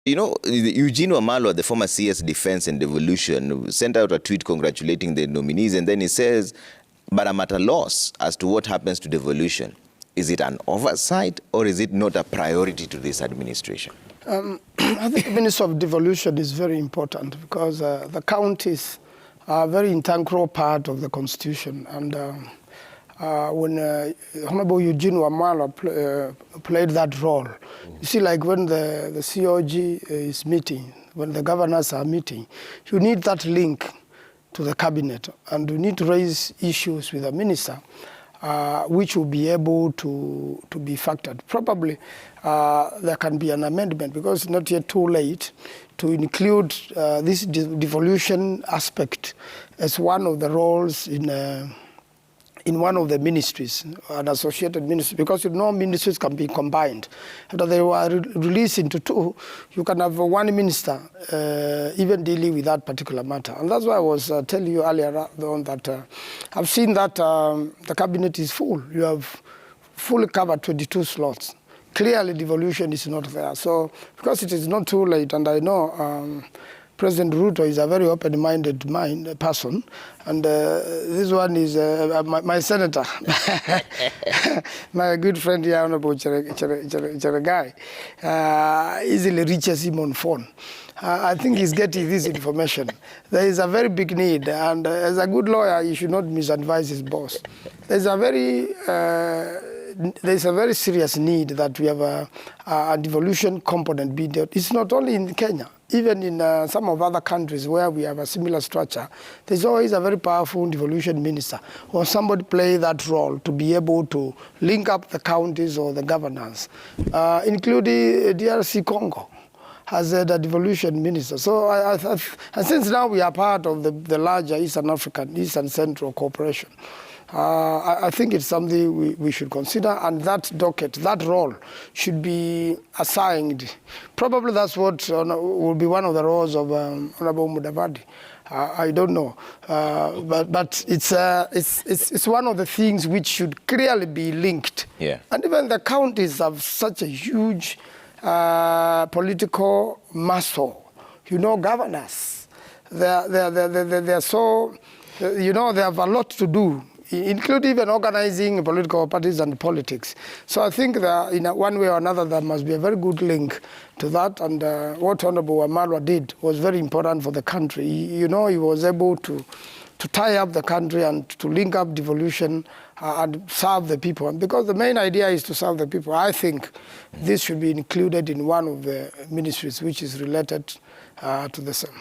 You know, Eugene Wamalwa, the former CS Defense and Devolution, sent out a tweet congratulating the nominees, and then he says, but I'm at a loss as to what happens to devolution. Is it an oversight, or is it not a priority to this administration? I think the Minister of Devolution is very important because the counties are a very integral part of the Constitution. And when Honorable Eugene Wamalwa played that role, you see, like when the COG is meeting, when the governors are meeting, you need that link to the cabinet, and you need to raise issues with the minister, which will be able to be factored. Probably there can be an amendment, because it's not yet too late, to include this devolution aspect as one of the roles in one of the ministries, an associated ministry, because you know ministries can be combined. After they were released into two, you can have one minister even dealing with that particular matter. And that's why I was telling you earlier on that I've seen that the cabinet is full. You have fully covered 22 slots. Clearly, devolution is not there. So, because it is not too late, and I know President Ruto is a very open-minded person, and this one is my senator, my good friend here, Honorable Cheregai, easily reaches him on phone. I think he's getting this information. There is a very big need, and as a good lawyer, you should not misadvise his boss. There's a very serious need that we have a devolution component being dealt. It's not only in Kenya. Even in some of other countries where we have a similar structure, there's always a very powerful devolution minister or somebody play that role to be able to link up the counties or the governors, including DRC Congo has a devolution minister. So and since now we are part of the larger Eastern Central Cooperation, I think it's something we should consider, and that docket, that role, should be assigned. Probably that's what will be one of the roles of Honorable Mudavadi. I don't know, but it's one of the things which should clearly be linked. Yeah. And even the counties have such a huge political muscle. You know, governors, they're so, you know, they have a lot to do, including even organizing political parties and politics. So I think that in one way or another there must be a very good link to that, and what Honorable Wamalwa did was very important for the country. You know, he was able to tie up the country and to link up devolution and serve the people. And because the main idea is to serve the people, I think this should be included in one of the ministries which is related to the same.